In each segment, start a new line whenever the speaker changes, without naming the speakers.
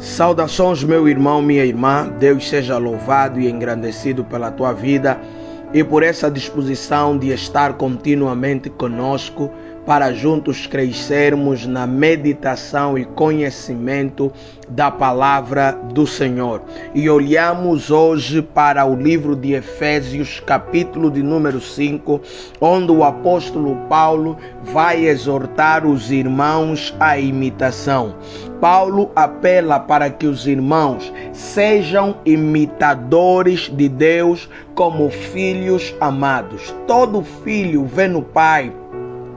Saudações, meu irmão, minha irmã. Deus seja louvado e engrandecido pela tua vida e por essa disposição de estar continuamente conosco para juntos crescermos na meditação e conhecimento da palavra do Senhor. E olhamos hoje para o livro de Efésios, capítulo de número 5, onde o apóstolo Paulo vai exortar os irmãos à imitação. Paulo apela para que os irmãos sejam imitadores de Deus como filhos amados. Todo filho vê no pai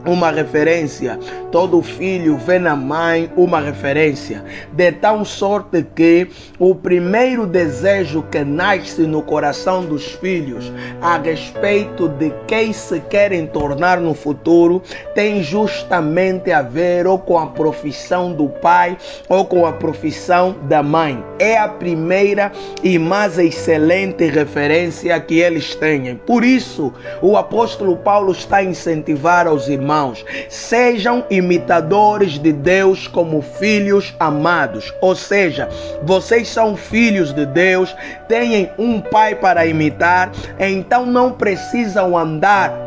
uma referência, todo filho vê na mãe uma referência, de tal sorte que o primeiro desejo que nasce no coração dos filhos a respeito de quem se querem tornar no futuro tem justamente a ver ou com a profissão do pai ou com a profissão da mãe. É a primeira e mais excelente referência que eles têm. Por isso, o apóstolo Paulo está a incentivar aos irmãos: sejam imitadores de Deus como filhos amados. Ou seja, vocês são filhos de Deus, têm um pai para imitar, então não precisam andar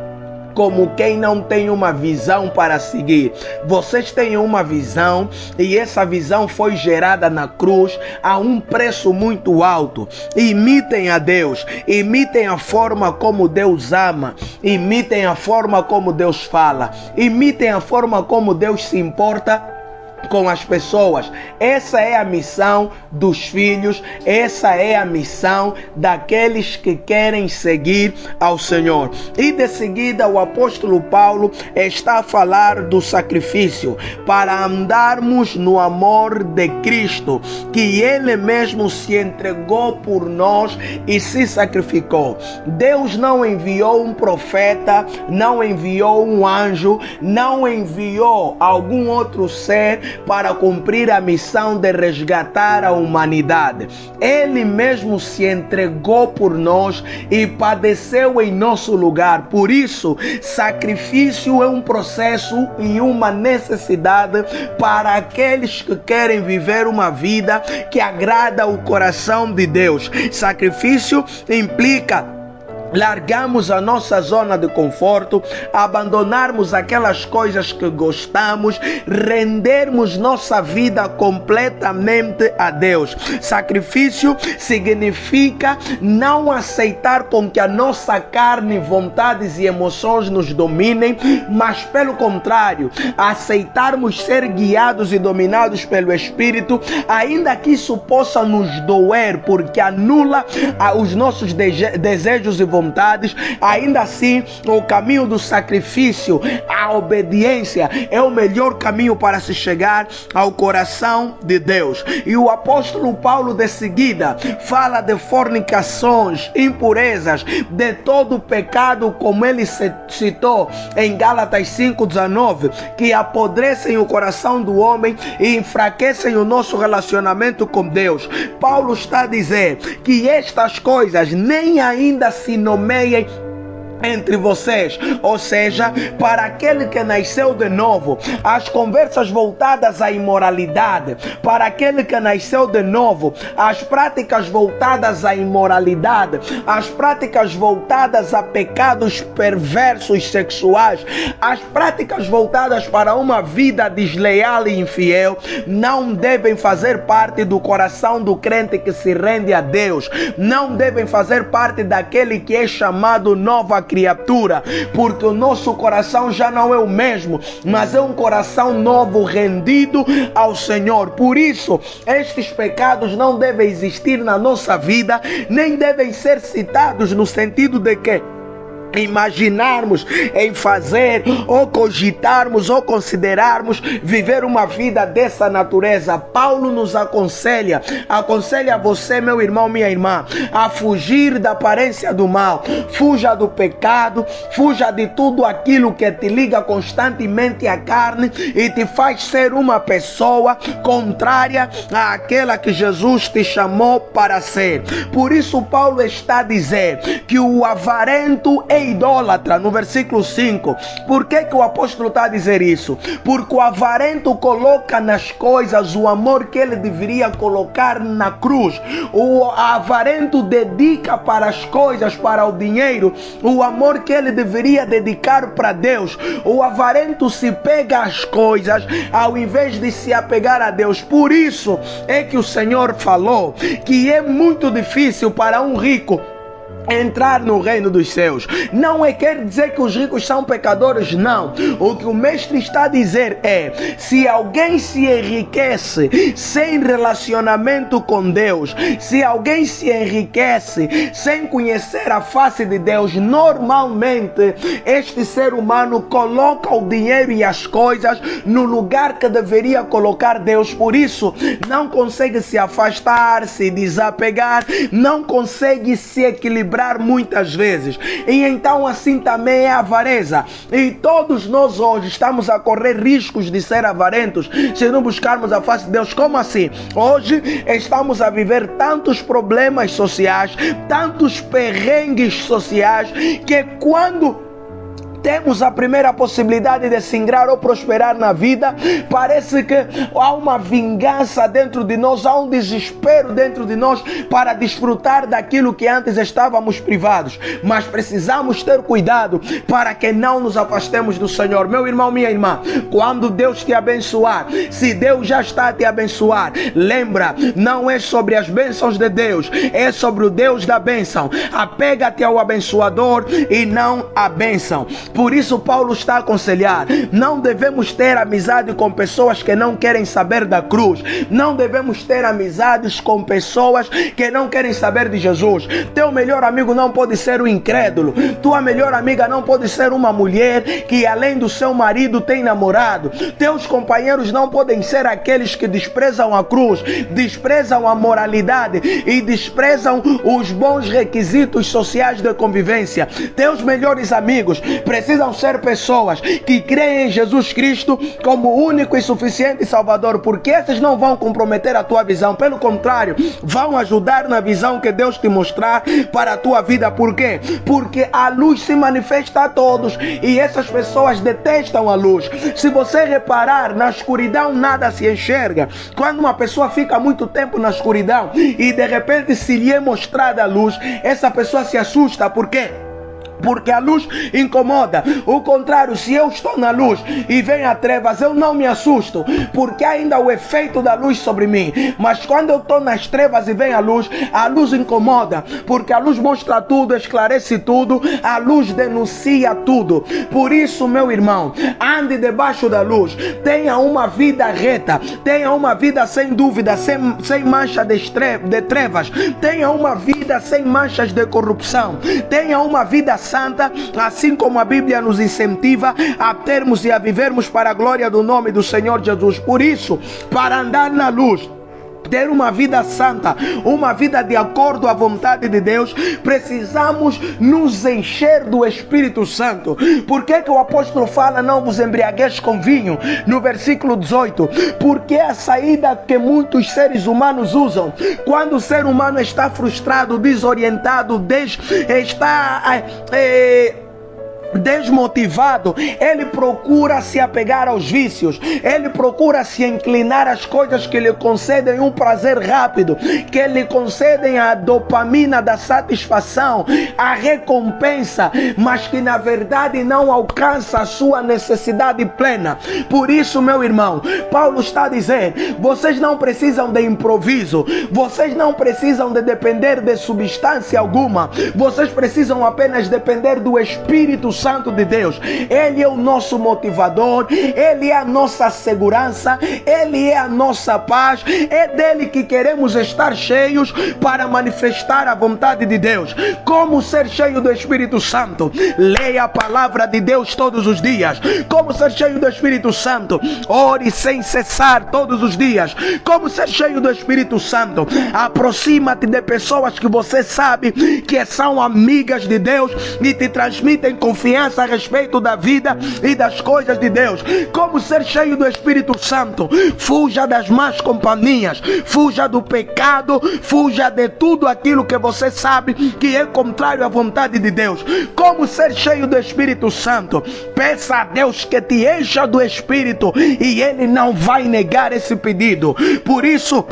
como quem não tem uma visão para seguir. Vocês têm uma visão e essa visão foi gerada na cruz a um preço muito alto. Imitem a Deus, imitem a forma como Deus ama, imitem a forma como Deus fala, imitem a forma como Deus se importa com as pessoas. Essa é a missão dos filhos, essa é a missão daqueles que querem seguir ao Senhor. E de seguida o apóstolo Paulo está a falar do sacrifício para andarmos no amor de Cristo, que Ele mesmo se entregou por nós e se sacrificou. Deus não enviou um profeta, não enviou um anjo, não enviou algum outro ser para cumprir a missão de resgatar a humanidade. Ele mesmo se entregou por nós e padeceu em nosso lugar. Por isso, sacrifício é um processo e uma necessidade para aqueles que querem viver uma vida que agrada o coração de Deus. Sacrifício implica largarmos a nossa zona de conforto, abandonarmos aquelas coisas que gostamos, rendermos nossa vida completamente a Deus. Sacrifício significa não aceitar com que a nossa carne, vontades e emoções nos dominem, mas pelo contrário, aceitarmos ser guiados e dominados pelo Espírito, ainda que isso possa nos doer, porque anula os nossos desejos e vontades. Ainda assim, o caminho do sacrifício, a obediência, é o melhor caminho para se chegar ao coração de Deus. E o apóstolo Paulo de seguida fala de fornicações, impurezas, de todo o pecado, como ele citou em Gálatas 5:19, que apodrecem o coração do homem e enfraquecem o nosso relacionamento com Deus. Paulo está a dizer que estas coisas nem ainda se nomeiem entre vocês, ou seja, para aquele que nasceu de novo, as conversas voltadas à imoralidade, para aquele que nasceu de novo, as práticas voltadas à imoralidade, as práticas voltadas a pecados perversos sexuais, as práticas voltadas para uma vida desleal e infiel, não devem fazer parte do coração do crente que se rende a Deus, não devem fazer parte daquele que é chamado nova criatura, porque o nosso coração já não é o mesmo, mas é um coração novo, rendido ao Senhor. Por isso, estes pecados não devem existir na nossa vida, nem devem ser citados no sentido de que imaginarmos em fazer ou cogitarmos ou considerarmos viver uma vida dessa natureza. Paulo nos aconselha você, meu irmão, minha irmã, a fugir da aparência do mal. Fuja do pecado, fuja de tudo aquilo que te liga constantemente à carne e te faz ser uma pessoa contrária àquela que Jesus te chamou para ser. Por isso Paulo está a dizer que o avarento é é idólatra, no versículo 5. Por que o apóstolo está a dizer isso? Porque o avarento coloca nas coisas o amor que ele deveria colocar na cruz. O avarento dedica para as coisas, para o dinheiro, o amor que ele deveria dedicar para Deus. O avarento se pega às coisas ao invés de se apegar a Deus. Por isso é que o Senhor falou que é muito difícil para um rico entrar no reino dos céus. Não quer dizer que os ricos são pecadores, não. O que o mestre está a dizer é: se alguém se enriquece sem relacionamento com Deus, se alguém se enriquece sem conhecer a face de Deus, normalmente este ser humano coloca o dinheiro e as coisas no lugar que deveria colocar Deus. Por isso não consegue se afastar, se desapegar, não consegue se equilibrar muitas vezes, e então assim também é a avareza. E todos nós hoje estamos a correr riscos de ser avarentos se não buscarmos a face de Deus. Como assim? Hoje estamos a viver tantos problemas sociais, tantos perrengues sociais, que quando temos a primeira possibilidade de se ingrar ou prosperar na vida, parece que há uma vingança dentro de nós, há um desespero dentro de nós para desfrutar daquilo que antes estávamos privados. Mas precisamos ter cuidado para que não nos afastemos do Senhor. Meu irmão, minha irmã, quando Deus te abençoar, se Deus já está a te abençoar, lembra, não é sobre as bênçãos de Deus, é sobre o Deus da bênção. Apega-te ao abençoador e não à bênção. Por isso Paulo está a aconselhar: não devemos ter amizade com pessoas que não querem saber da cruz. Não devemos ter amizades com pessoas que não querem saber de Jesus. Teu melhor amigo não pode ser um incrédulo. Tua melhor amiga não pode ser uma mulher que além do seu marido tem namorado. Teus companheiros não podem ser aqueles que desprezam a cruz, desprezam a moralidade e desprezam os bons requisitos sociais de convivência. Teus melhores amigos precisam ser pessoas que creem em Jesus Cristo como único e suficiente Salvador, porque esses não vão comprometer a tua visão, pelo contrário, vão ajudar na visão que Deus te mostrar para a tua vida. Por quê? Porque a luz se manifesta a todos e essas pessoas detestam a luz. Se você reparar, na escuridão nada se enxerga. Quando uma pessoa fica muito tempo na escuridão e de repente se lhe é mostrada a luz, essa pessoa se assusta. Por quê? Porque a luz incomoda. O contrário, se eu estou na luz e vem a trevas, eu não me assusto, porque há ainda o efeito da luz sobre mim. Mas quando eu estou nas trevas e vem a luz incomoda, porque a luz mostra tudo, esclarece tudo, a luz denuncia tudo. Por isso, meu irmão, ande debaixo da luz, tenha uma vida reta, tenha uma vida sem dúvida, sem mancha de trevas, tenha uma vida sem manchas de corrupção, tenha uma vida santa, assim como a Bíblia nos incentiva a termos e a vivermos para a glória do nome do Senhor Jesus. Por isso, para andar na luz, ter uma vida santa, uma vida de acordo à vontade de Deus, precisamos nos encher do Espírito Santo. Por que o apóstolo fala: não vos embriagueis com vinho, no versículo 18? Porque é a saída que muitos seres humanos usam quando o ser humano está frustrado, desorientado, desmotivado. Ele procura se apegar aos vícios, ele procura se inclinar às coisas que lhe concedem um prazer rápido, que lhe concedem a dopamina da satisfação, a recompensa, mas que na verdade não alcança a sua necessidade plena. Por isso, meu irmão, Paulo está a dizer: vocês não precisam de improviso, vocês não precisam de depender de substância alguma, vocês precisam apenas depender do Espírito Santo de Deus. Ele é o nosso motivador, Ele é a nossa segurança, Ele é a nossa paz. É dele que queremos estar cheios para manifestar a vontade de Deus. Como ser cheio do Espírito Santo? Leia a palavra de Deus todos os dias. Como ser cheio do Espírito Santo? Ore sem cessar todos os dias. Como ser cheio do Espírito Santo? Aproxima-te de pessoas que você sabe que são amigas de Deus e te transmitem confiança confiança a respeito da vida e das coisas de Deus. Como ser cheio do Espírito Santo? Fuja das más companhias, fuja do pecado, fuja de tudo aquilo que você sabe que é contrário à vontade de Deus. Como ser cheio do Espírito Santo? Peça a Deus que te encha do Espírito e Ele não vai negar esse pedido. Por isso,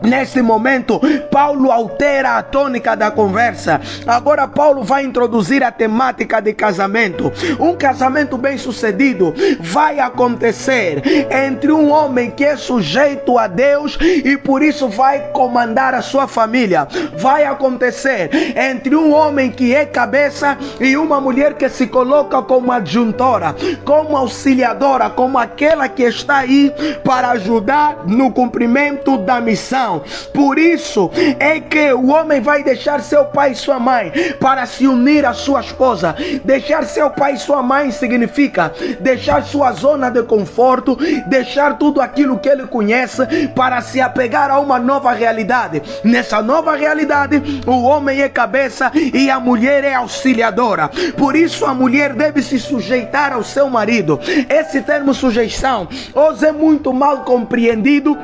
neste momento, Paulo altera a tônica da conversa. Agora Paulo vai introduzir a temática de casamento. Um casamento bem sucedido vai acontecer entre um homem que é sujeito a Deus e por isso vai comandar a sua família. Vai acontecer entre um homem que é cabeça e uma mulher que se coloca como adjuntora, como auxiliadora, como aquela que está aí para ajudar no cumprimento da missão. Por isso é que o homem vai deixar seu pai e sua mãe para se unir à sua esposa. Deixar seu pai e sua mãe significa deixar sua zona de conforto, deixar tudo aquilo que ele conhece para se apegar a uma nova realidade. Nessa nova realidade, o homem é cabeça e a mulher é auxiliadora. Por isso a mulher deve se sujeitar ao seu marido. Esse termo sujeição hoje é muito mal compreendido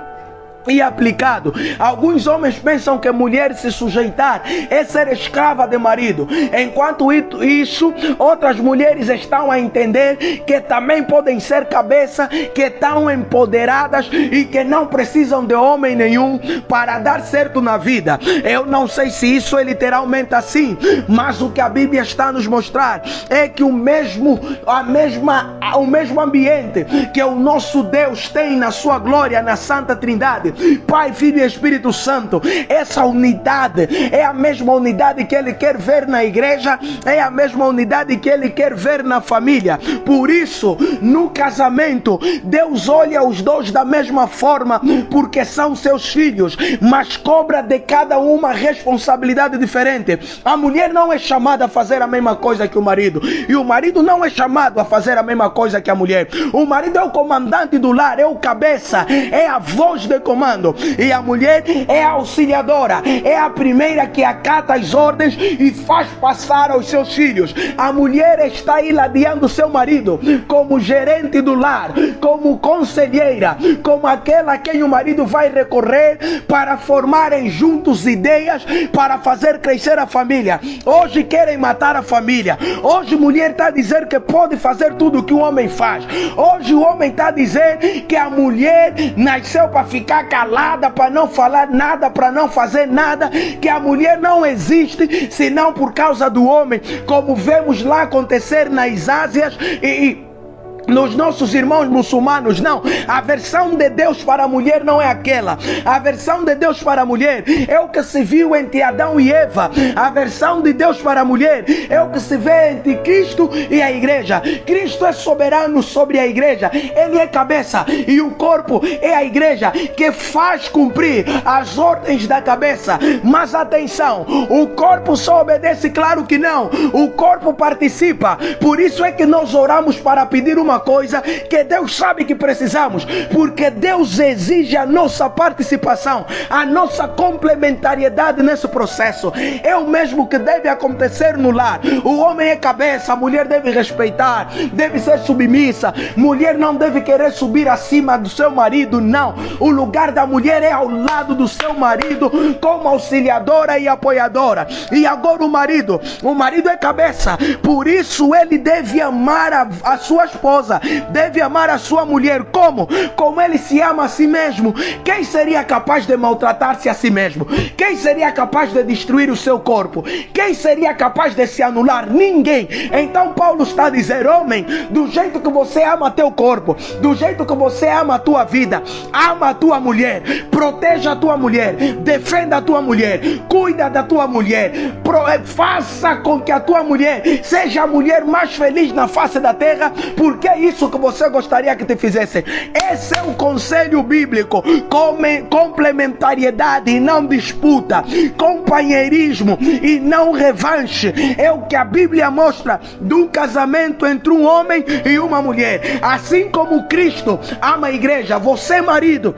e aplicado. Alguns homens pensam que mulher se sujeitar é ser escrava de marido. Enquanto isso, outras mulheres estão a entender que também podem ser cabeça, que estão empoderadas e que não precisam de homem nenhum para dar certo na vida. Eu não sei se isso é literalmente assim, mas o que a Bíblia está a nos mostrar é que o mesmo ambiente que o nosso Deus tem na sua glória, na Santa Trindade, Pai, Filho e Espírito Santo, essa unidade é a mesma unidade que Ele quer ver na igreja, é a mesma unidade que Ele quer ver na família. Por isso, no casamento, Deus olha os dois da mesma forma, porque são seus filhos, mas cobra de cada uma responsabilidade diferente. A mulher não é chamada a fazer a mesma coisa que o marido, e o marido não é chamado a fazer a mesma coisa que a mulher. O marido é o comandante do lar, é o cabeça, é a voz de comando, e a mulher é a auxiliadora, é a primeira que acata as ordens e faz passar aos seus filhos. A mulher está aí ladeando seu marido como gerente do lar, como conselheira, como aquela a quem o marido vai recorrer para formarem juntos ideias para fazer crescer a família. Hoje querem matar a família. Hoje mulher está a dizer que pode fazer tudo o que o homem faz. Hoje o homem está a dizer que a mulher nasceu para ficar calada, para não falar nada, para não fazer nada, que a mulher não existe senão por causa do homem, como vemos lá acontecer nas Ásias e nos nossos irmãos muçulmanos. Não, a versão de Deus para a mulher não é aquela. A versão de Deus para a mulher é o que se viu entre Adão e Eva. A versão de Deus para a mulher é o que se vê entre Cristo e a igreja. Cristo é soberano sobre a igreja, Ele é cabeça e o corpo é a igreja que faz cumprir as ordens da cabeça. Mas atenção, o corpo só obedece? Claro que não, o corpo participa. Por isso é que nós oramos para pedir uma coisa que Deus sabe que precisamos, porque Deus exige a nossa participação, a nossa complementariedade nesse processo. É o mesmo que deve acontecer no lar. O homem é cabeça, a mulher deve respeitar, deve ser submissa. Mulher não deve querer subir acima do seu marido, não. O lugar da mulher é ao lado do seu marido, como auxiliadora e apoiadora. E agora o marido é cabeça, por isso ele deve amar a sua esposa, deve amar a sua mulher como ele se ama a si mesmo. Quem seria capaz de maltratar-se a si mesmo? Quem seria capaz de destruir o seu corpo? Quem seria capaz de se anular? Ninguém. Então Paulo está a dizer: homem, do jeito que você ama teu corpo, do jeito que você ama a tua vida, ama a tua mulher, proteja a tua mulher, defenda a tua mulher, cuida da tua mulher, faça com que a tua mulher seja a mulher mais feliz na face da terra, porque é isso que você gostaria que te fizessem. Esse é o conselho bíblico. Complementariedade e não disputa, companheirismo e não revanche, é o que a Bíblia mostra de um casamento entre um homem e uma mulher. Assim como Cristo ama a igreja, você marido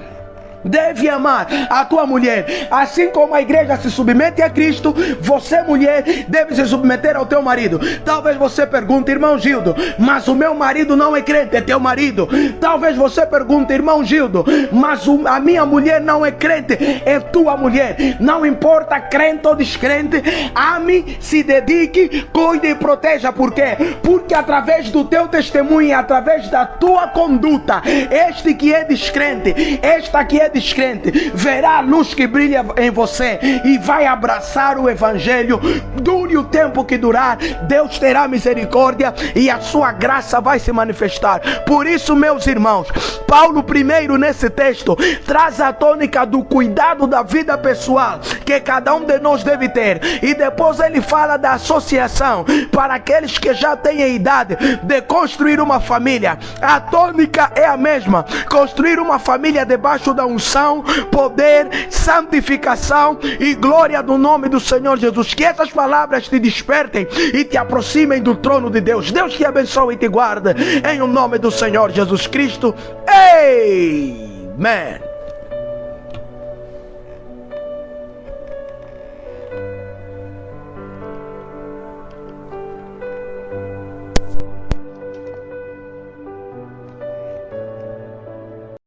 deve amar a tua mulher. Assim como a igreja se submete a Cristo, você, mulher, deve se submeter ao teu marido. Talvez você pergunte: irmão Gildo, mas o meu marido não é crente. É teu marido. Talvez você pergunte: irmão Gildo, mas a minha mulher não é crente. É tua mulher. Não importa crente ou descrente, ame, se dedique, cuide e proteja. Por quê? Porque através do teu testemunho e através da tua conduta, este que é descrente, esta que é descrente, verá a luz que brilha em você e vai abraçar o evangelho. Dure o tempo que durar, Deus terá misericórdia e a sua graça vai se manifestar. Por isso, meus irmãos, Paulo primeiro nesse texto traz a tônica do cuidado da vida pessoal que cada um de nós deve ter, e depois ele fala da associação para aqueles que já têm a idade de construir uma família. A tônica é a mesma: construir uma família debaixo da unção, poder, santificação e glória do nome do Senhor Jesus. Que essas palavras te despertem e te aproximem do trono de Deus. Deus te abençoe e te guarde em o nome do Senhor Jesus Cristo. Amen.